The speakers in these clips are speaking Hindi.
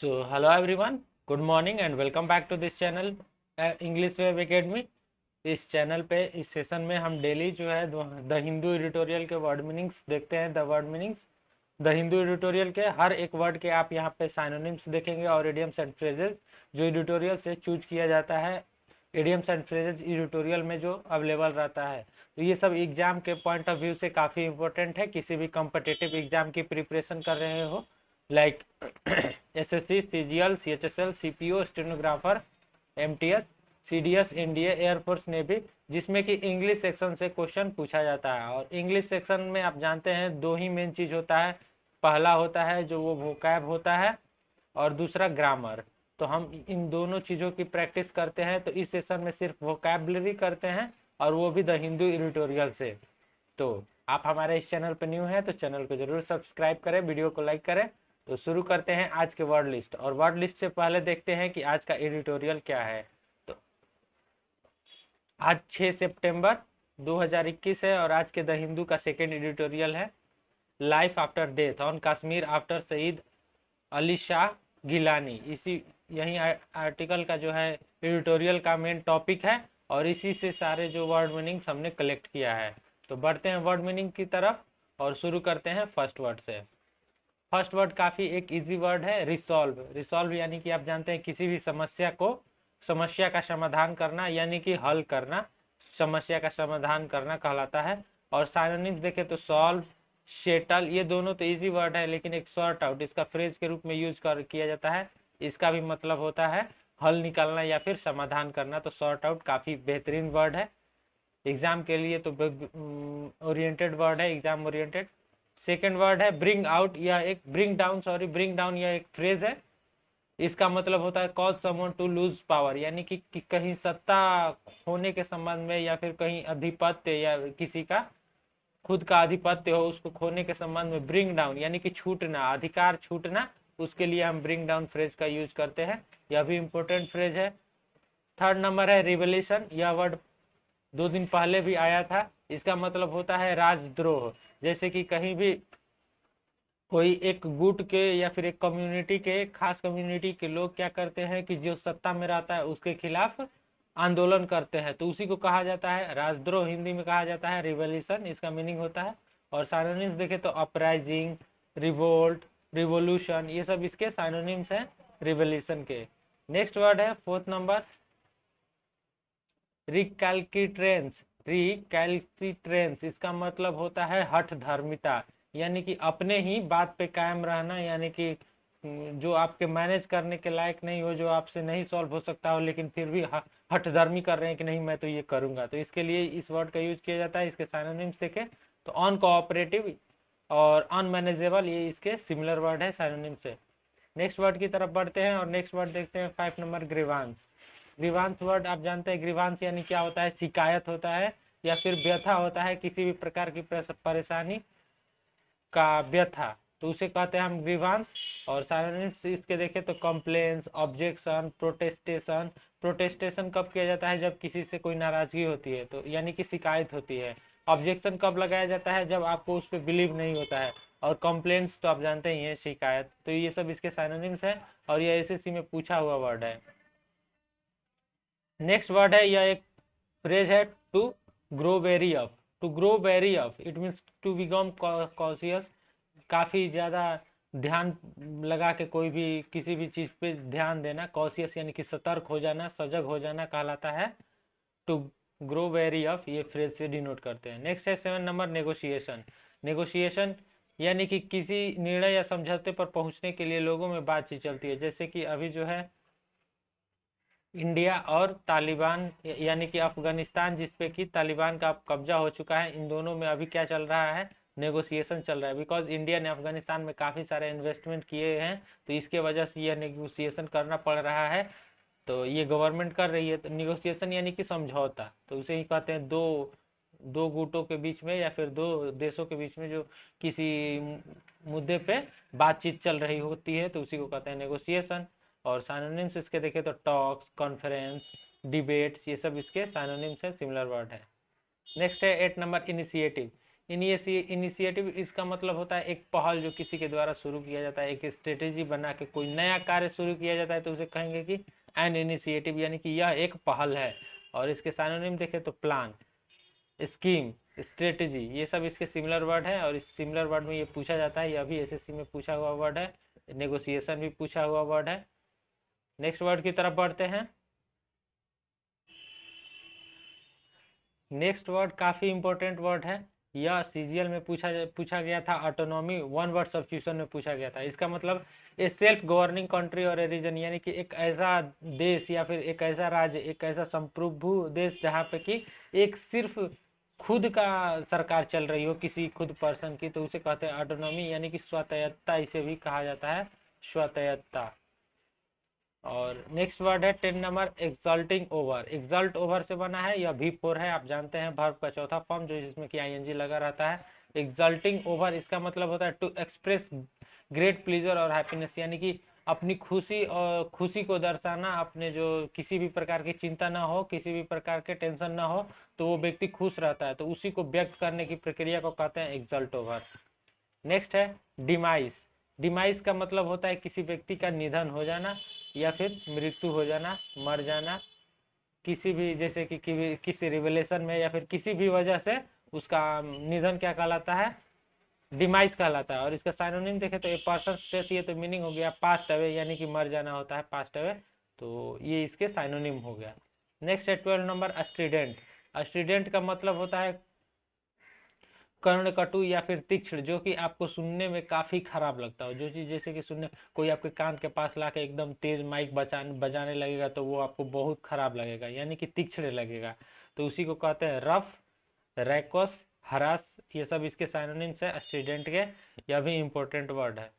So, hello everyone, good morning and welcome back to this channel English Web Academy। इस चैनल पे इस सेशन में हम डेली जो है द हिंदू एडिटोरियल के वर्ड मीनिंग्स देखते हैं। The word meanings the Hindu editorial के हर एक वर्ड के आप यहाँ पे साइनोनिम्स देखेंगे और इडियम्स एंड फ्रेजेस जो एडिटोरियल से चूज किया जाता है। इडियम्स एंड फ्रेजेस एडिटोरियल में जो अवेलेबल रहता है, तो ये सब एग्जाम के पॉइंट ऑफ व्यू से काफ़ी इंपॉर्टेंट है। किसी भी कॉम्पिटिटिव एग्जाम की प्रिपरेशन कर रहे हो, like SSC, CGL, CHSL, CPO, stenographer, MTS, CDS, NDA, air force, navy, जिसमें कि इंग्लिश सेक्शन से क्वेश्चन पूछा जाता है। और इंग्लिश सेक्शन में आप जानते हैं दो ही मेन चीज होता है। पहला होता है जो वो वोकैब होता है और दूसरा ग्रामर। तो हम इन दोनों चीज़ों की प्रैक्टिस करते हैं। तो इस सेशन में सिर्फ वोकैबलरी करते हैं और वो भी द हिंदू एडिटोरियल से। तो आप हमारे इस चैनल पर न्यू हैं तो चैनल को जरूर सब्सक्राइब करें, वीडियो को लाइक करें। तो शुरू करते हैं आज के वर्ड लिस्ट। और वर्ड लिस्ट से पहले देखते हैं कि आज का एडिटोरियल क्या है। तो आज 6 सितंबर 2021 है और आज के द हिंदू का सेकेंड एडिटोरियल है, life after death on Kashmir after शहीद अली शाह गिलानी। इसी यही आर्टिकल का जो है एडिटोरियल का मेन टॉपिक है और इसी से सारे जो वर्ड मीनिंग्स हमने कलेक्ट किया है। तो बढ़ते हैं वर्ड मीनिंग की तरफ और शुरू करते हैं फर्स्ट वर्ड से। फर्स्ट वर्ड काफ़ी एक इजी वर्ड है, रिसॉल्व। रिसॉल्व यानी कि आप जानते हैं किसी भी समस्या का समाधान करना, यानी कि हल करना, समस्या का समाधान करना कहलाता है। और साइनोनिम्स देखें तो सॉल्व, शेटल, ये दोनों तो इजी वर्ड है, लेकिन एक सॉर्ट आउट इसका फ्रेज के रूप में यूज किया जाता है। इसका भी मतलब होता है हल निकालना या फिर समाधान करना। तो सॉर्ट आउट काफ़ी बेहतरीन वर्ड है एग्जाम के लिए, तो ओरिएंटेड वर्ड है, एग्जाम ओरिएंटेड। सेकेंड वर्ड है ब्रिंग आउट, या एक ब्रिंग डाउन यह एक फ्रेज है। इसका मतलब होता है cause someone to lose power, यानी कि कहीं सत्ता होने के संबंध में या फिर कहीं अधिपत्य या किसी का खुद का अधिपत्य हो उसको खोने के संबंध में ब्रिंग डाउन यानी कि छूटना, अधिकार छूटना, उसके लिए हम ब्रिंग डाउन फ्रेज का यूज करते हैं। यह भी इंपॉर्टेंट फ्रेज है। थर्ड नंबर है रिवोल्यूशन। यह वर्ड 2 दिन पहले भी आया था। इसका मतलब होता है राजद्रोह। जैसे कि कहीं भी कोई एक गुट के या फिर एक कम्युनिटी के, खास कम्युनिटी के लोग क्या करते हैं कि जो सत्ता में रहता है उसके खिलाफ आंदोलन करते हैं, तो उसी को कहा जाता है राजद्रोह। हिंदी में कहा जाता है रिवोल्यूशन, इसका मीनिंग होता है। और साइनोनिम्स देखें तो अपराइजिंग, रिवोल्ट, रिवोल्यूशन, ये सब इसके साइनोनिम्स हैं रिवोल्यूशन के। नेक्स्ट वर्ड है फोर्थ नंबर, रिकैल्किट्रेंस। रिकैल्सिट्रेंस इसका मतलब होता है हठ धर्मिता, यानी कि अपने ही बात पे कायम रहना, यानी कि जो आपके मैनेज करने के लायक नहीं हो, जो आपसे नहीं सॉल्व हो सकता हो, लेकिन फिर भी हठ धर्मी कर रहे हैं कि नहीं मैं तो ये करूंगा, तो इसके लिए इस वर्ड का यूज किया जाता है। इसके साइनोनिम्स देखें तो अनकोऑपरेटिव और अनमैनेजेबल, ये इसके सिमिलर वर्ड है साइनोनिम से। नेक्स्ट वर्ड की तरफ बढ़ते हैं और नेक्स्ट वर्ड देखते हैं 5 नंबर, ग्रीवांस। ग्रीवांस वर्ड आप जानते हैं, ग्रीवांस यानी क्या होता है, शिकायत होता है या फिर व्यथा होता है, किसी भी प्रकार की परेशानी का व्यथा, तो उसे कहते हैं हम ग्रीवांस। और साइनोनिम्स इसके देखें तो कंप्लेंस, ऑब्जेक्शन, प्रोटेस्टेशन। प्रोटेस्टेशन कब किया जाता है, जब किसी से कोई नाराजगी होती है, तो यानी कि शिकायत होती है। ऑब्जेक्शन कब लगाया जाता है, जब आपको उस पर बिलीव नहीं होता है। और कंप्लेंट्स तो आप जानते ही हैं, शिकायत। तो ये सब इसके साइनोनिम्स हैं और ये एसएससी में पूछा हुआ वर्ड है। नेक्स्ट वर्ड है, यह एक फ्रेज है, to grow very up. To grow very up it means to become conscious, काफ़ी ज़्यादा ध्यान लगा के कोई भी किसी भी चीज़ पे ध्यान देना। कॉन्शियस यानी कि सतर्क हो जाना, सजग हो जाना कहलाता है। टू ग्रो वेरी अप ये फ्रेज से डिनोट करते हैं। नेक्स्ट है 7 नंबर, नेगोशिएशन। नेगोशिएशन यानी कि किसी निर्णय या समझौते पर पहुंचने के लिए लोगों में बातचीत चलती है। जैसे कि अभी जो है इंडिया और तालिबान यानी कि अफगानिस्तान जिस पे कि तालिबान का कब्जा हो चुका है, इन दोनों में अभी क्या चल रहा है, नेगोशिएशन चल रहा है। बिकॉज इंडिया ने अफगानिस्तान में काफ़ी सारे इन्वेस्टमेंट किए हैं, तो इसके वजह से यह नेगोशिएशन करना पड़ रहा है। तो ये गवर्नमेंट कर रही है। तो निगोशिएशन यानी कि समझौता, तो उसे ही कहते हैं दो दो गुटों के बीच में या फिर दो देशों के बीच में जो किसी मुद्दे पे बातचीत चल रही होती है, तो उसी को कहते हैं नेगोशिएशन। और साइनोनिम्स इसके देखें तो टॉक्स, कॉन्फ्रेंस, डिबेट्स, ये सब इसके साइनोनिम्स है, सिमिलर वर्ड है। नेक्स्ट है 8 नंबर, इनिशिएटिव। इनिशिएटिव इसका मतलब होता है एक पहल जो किसी के द्वारा शुरू किया जाता है, एक स्ट्रेटेजी बना के कोई नया कार्य शुरू किया जाता है तो उसे कहेंगे कि एन इनिशिएटिव, यानी कि यह एक पहल है। और इसके सिनोनिम देखें तो प्लान, स्कीम, स्ट्रेटेजी, ये सब इसके सिमिलर वर्ड है और इस सिमिलर वर्ड में ये पूछा जाता है। यह भी एसएससी में पूछा हुआ वर्ड है। नेगोशिएशन भी पूछा हुआ वर्ड है। नेक्स्ट वर्ड की तरफ बढ़ते हैं। नेक्स्ट वर्ड काफी इंपॉर्टेंट वर्ड है। यह सीजीएल में पूछा गया था। ऑटोनॉमी वन वर्ड सब्स्टिट्यूशन में पूछा गया था। इसका मतलब ए सेल्फ गवर्निंग कंट्री और ए रीजन, यानी कि एक ऐसा देश या फिर एक ऐसा राज्य, एक ऐसा संप्रभु देश जहाँ पे कि एक सिर्फ खुद का सरकार चल रही हो, किसी खुद पर्सन की, तो उसे कहते हैं ऑटोनॉमी, यानी कि स्वायत्तता इसे भी कहा जाता है, स्वायत्तता। और नेक्स्ट वर्ड है 10 number exulting over. Exalt over से बना है, यह V4 है, आप जानते हैं, वर्ब का चौथा फॉर्म जो जिसमें कि आईएनजी लगा रहता है। एक्सल्टिंग ओवर इसका मतलब होता है टू एक्सप्रेस ग्रेट प्लीजर और हैप्पीनेस, यानी कि अपनी खुशी और खुशी को दर्शाना, अपने जो किसी भी प्रकार की चिंता ना हो, किसी भी प्रकार के टेंशन ना हो, तो वो व्यक्ति खुश रहता है, तो उसी को व्यक्त करने की प्रक्रिया को कहते हैं एक्सल्ट ओवर। नेक्स्ट है डिमाइस। डिमाइस का मतलब होता है किसी व्यक्ति का निधन हो जाना या फिर मृत्यु हो जाना, मर जाना, किसी भी, जैसे कि किसी रिवलेशन में या फिर किसी भी वजह से उसका निधन क्या कहलाता है, डिमाइस कहलाता है। और इसका साइनोनिम देखें तो ए पर्सन डेथ, ये तो मीनिंग हो गया पास्ट अवे, यानी कि मर जाना होता है पास्ट अवे, तो ये इसके साइनोनिम हो गया। नेक्स्ट है 12 नंबर स्टूडेंट। स्टूडेंट का मतलब होता है कर्णकटु या फिर तीक्ष्ण, जो कि आपको सुनने में काफी खराब लगता हो। जो चीज जैसे कि सुनने कोई आपके कान के पास लाके एकदम तेज माइक बजाने लगेगा तो वो आपको बहुत खराब लगेगा, यानी कि तीक्ष्ण लगेगा, तो उसी को कहते हैं रफ, रैकस, हरास। ये सब इसके साइनोनिम्स है स्टूडेंट के। यह भी इंपॉर्टेंट वर्ड है।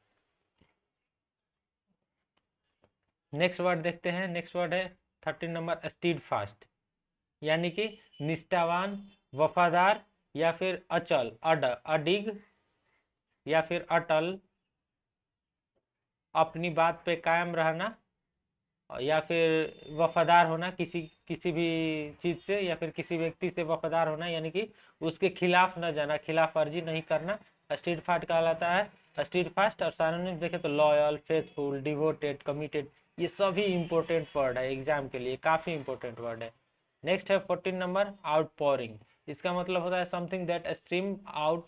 नेक्स्ट वर्ड देखते हैं। नेक्स्ट वर्ड है 13 नंबर स्टीड फास्ट, यानी कि निष्ठावान, वफादार या फिर अचल, अडिग या फिर अटल, अपनी बात पे कायम रहना, या फिर वफादार होना किसी किसी भी चीज से या फिर किसी व्यक्ति से वफादार होना, यानी कि उसके खिलाफ न जाना, खिलाफ वर्जी नहीं करना, स्टीड फास्ट कहलाता है। स्टीड फास्ट और सिनोनिम देखें तो लॉयल, फेथफुल, डिवोटेड, कमिटेड, ये सभी इंपॉर्टेंट वर्ड है एग्जाम के लिए, काफी इंपॉर्टेंट वर्ड है। नेक्स्ट है 14 नंबर आउटपोरिंग। इसका मतलब होता है something that stream out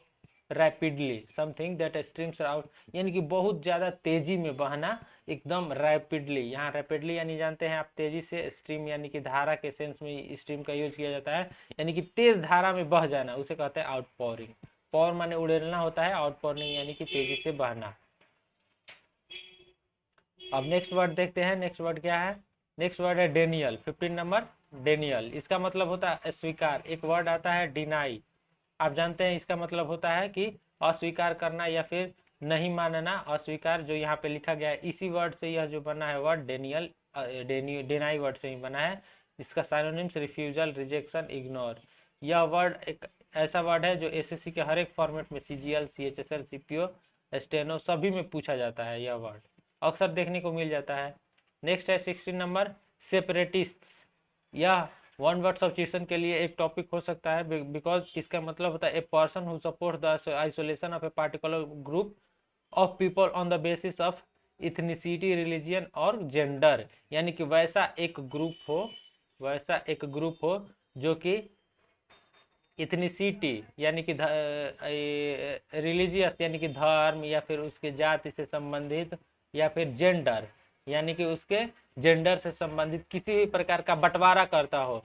rapidly, something that streams out, यानी कि बहुत ज्यादा तेजी में बहना, एकदम रैपिडली। यहाँ रैपिडली यानी जानते हैं आप तेजी से, स्ट्रीम यानी कि धारा के सेंस में स्ट्रीम का यूज किया जाता है, यानी कि तेज धारा में बह जाना, उसे कहते हैं आउटपोरिंग। पॉर माने उड़ेलना होता है, आउटपोरिंग यानी कि तेजी से बहना। अब नेक्स्ट वर्ड देखते हैं। नेक्स्ट वर्ड क्या है? नेक्स्ट वर्ड है डेनियल। 15 नंबर डेनियल, इसका मतलब होता है अस्वीकार। एक वर्ड आता है डिनाई, आप जानते हैं इसका मतलब होता है कि अस्वीकार करना या फिर नहीं मानना, अस्वीकार, जो यहाँ पे लिखा गया है इसी वर्ड से यह जो बना है वर्ड डेनियल, डेनाई वर्ड से ही बना है। इसका साइनोनिम्स रिफ्यूजल, रिजेक्शन, इग्नोर। यह वर्ड एक ऐसा वर्ड है जो एसएससी के हर एक फॉर्मेट में, सीजीएल, सीएचएसएल, सीपीओ, स्टेनो, सभी में पूछा जाता है। यह वर्ड अक्सर देखने को मिल जाता है। नेक्स्ट है 16 नंबर सेपरेटिस्ट। यह वन वर्ड सब्स्टिट्यूशन के लिए एक टॉपिक हो सकता है, बिकॉज इसका मतलब होता है a person who support the isolation of a particular group of people on the basis of ethnicity, religion और जेंडर, यानी कि वैसा एक ग्रुप हो, वैसा एक ग्रुप हो जो कि इथनिसिटी यानी कि रिलीजियस यानी कि धर्म या फिर उसके जाति से संबंधित, या फिर जेंडर यानी कि उसके जेंडर से संबंधित किसी भी प्रकार का बंटवारा करता हो,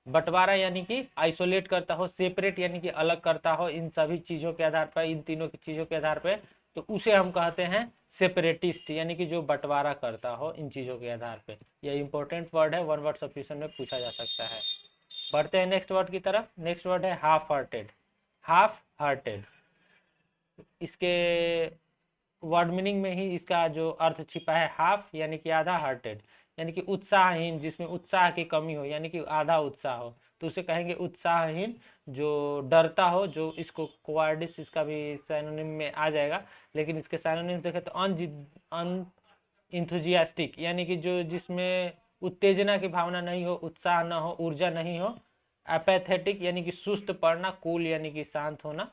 बंटवारा यानी कि आइसोलेट करता हो, सेपरेट यानी कि अलग करता हो, इन सभी चीजों के आधार पर, इन तीनों की चीजों के आधार पर, तो उसे हम कहते हैं सेपरेटिस्ट, यानी कि जो बंटवारा करता हो इन चीजों के आधार पर। यह इंपॉर्टेंट वर्ड है, वन वर्ड सब्स्टिट्यूशन में पूछा जा सकता है। बढ़ते हैं नेक्स्ट वर्ड की तरफ। नेक्स्ट वर्ड है हाफ हार्टेड। हाफ हार्टेड, इसके वर्ड मीनिंग में ही इसका जो अर्थ छिपा है, हाफ यानी कि आधा, हार्टेड यानी कि उत्साहहीन, जिसमें उत्साह की कमी हो, यानी कि आधा उत्साह हो, तो उसे कहेंगे उत्साहहीन। जो डरता हो, जो इसको कोवार्डिस इसका भी साइनोनिम में आ जाएगा, लेकिन इसके साइनोनिम देखें तो अन इंथुजियास्टिक, यानी कि जो जिसमें उत्तेजना की भावना नहीं हो, उत्साह न हो, ऊर्जा नहीं हो। एपैथेटिक यानी कि सुस्त पड़ना, कूल यानी कि शांत होना,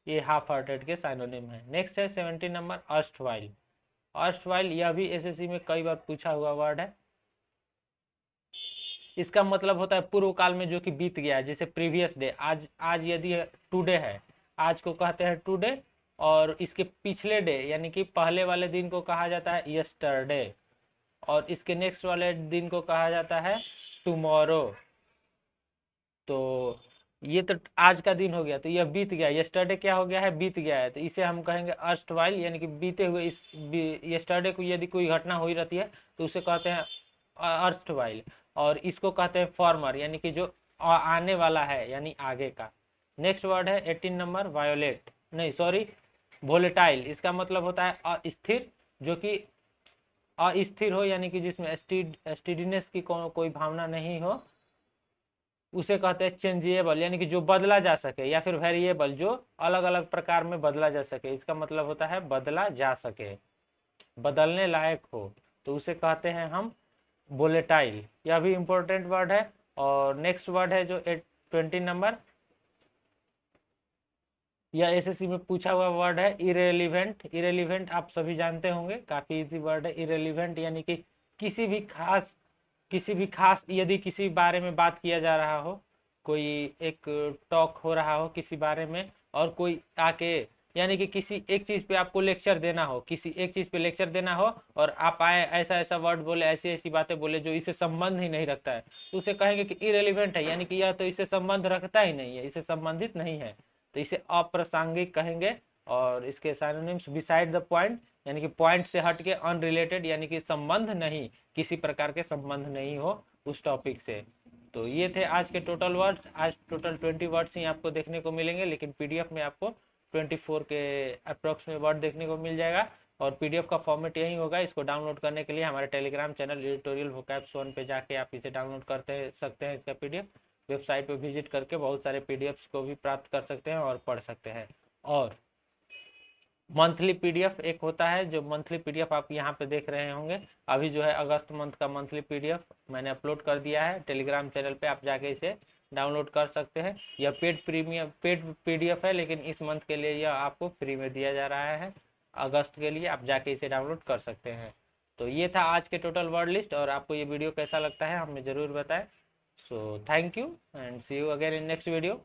ये हाफ हार्टेड के साइनोनिम है। नेक्स्ट है 17 नंबर अर्स्टवाइल। अर्स्टवाइल यह भी एसएससी में कई बार पूछा हुआ वर्ड है। इसका मतलब होता है पूर्व काल में जो कि बीत गया है, जैसे प्रीवियस डे। आज आज यदि टुडे है, आज को कहते हैं टुडे, और इसके पिछले डे यानी कि पहले वाले दिन को कहा जाता है यस्टरडे, और इसके नेक्स्ट वाले दिन को कहा जाता है टुमारो। तो ये तो आज का दिन हो गया, तो यह बीत गया। यस्टरडे क्या हो गया है, बीत गया है, तो इसे हम कहेंगे अर्स्टवाइल यानी कि बीते हुए। इस यस्टरडे को यदि कोई घटना हुई रहती है तो उसे कहते हैं अर्स्टवाइल, और इसको कहते हैं फॉर्मर यानी कि जो आने वाला है यानी आगे का। नेक्स्ट वर्ड है 18 नंबर वायोलेट, नहीं सॉरी वोलेटाइल। इसका मतलब होता है अस्थिर, जो कि अस्थिर हो यानी कि जिसमें स्टीडीनेस की कोई भावना नहीं हो, उसे कहते हैं चेंजेबल यानी कि जो बदला जा सके, या फिर वेरिएबल जो अलग अलग प्रकार में बदला जा सके। इसका मतलब होता है बदला जा सके, बदलने लायक हो, तो उसे कहते हैं हम वोलेटाइल। यह भी इंपॉर्टेंट वर्ड है। और नेक्स्ट वर्ड है जो 20 नंबर, यह एसएससी में पूछा हुआ वर्ड है इरेलीवेंट। इरेलीवेंट आप सभी जानते होंगे, काफी इजी वर्ड है। इरेलीवेंट यानी कि किसी भी खास यदि किसी बारे में बात किया जा रहा हो, कोई एक टॉक हो रहा हो किसी बारे में, और कोई आके यानी कि किसी एक चीज पे आपको लेक्चर देना हो, किसी एक चीज पे लेक्चर देना हो, और आप आए ऐसा ऐसा वर्ड बोले, ऐसी ऐसी बातें बोले जो इससे संबंध ही नहीं रखता है, तो उसे कहेंगे कि इरेलीवेंट है, यानी कि यह तो इससे संबंध रखता ही नहीं है, इससे संबंधित नहीं है, तो इसे अप्रासंगिक कहेंगे। और इसके साइनोनिम्स बिसाइड द पॉइंट यानी कि पॉइंट से हट के, अनरिलेटेड यानी कि संबंध नहीं, किसी प्रकार के संबंध नहीं हो उस टॉपिक से। तो ये थे आज के टोटल वर्ड्स। आज टोटल 20 वर्ड्स ही आपको देखने को मिलेंगे, लेकिन पीडीएफ में आपको 24 के अप्रोक्स में वर्ड देखने को मिल जाएगा। और पीडीएफ का फॉर्मेट यही होगा। इसको डाउनलोड करने के लिए हमारे टेलीग्राम चैनल एडिटोरियल वोकैब्स 1 पे जाके आप इसे डाउनलोड करते सकते हैं। इसका पीडीएफ वेबसाइट पे विजिट करके बहुत सारे पीडीएफ्स को भी प्राप्त कर सकते हैं और पढ़ सकते हैं। और मंथली पीडीएफ एक होता है, जो मंथली पीडीएफ आप यहाँ पे देख रहे होंगे, अभी जो है अगस्त मंथ का मंथली पीडीएफ मैंने अपलोड कर दिया है टेलीग्राम चैनल पे, आप जाके इसे डाउनलोड कर सकते हैं। यह पेड पीडीएफ है, लेकिन इस मंथ के लिए यह आपको फ्री में दिया जा रहा है। अगस्त के लिए आप जाके इसे डाउनलोड कर सकते हैं। तो ये था आज के टोटल वर्ड लिस्ट, और आपको ये वीडियो कैसा लगता है हमें ज़रूर बताएं। So thank you and see you again in next video.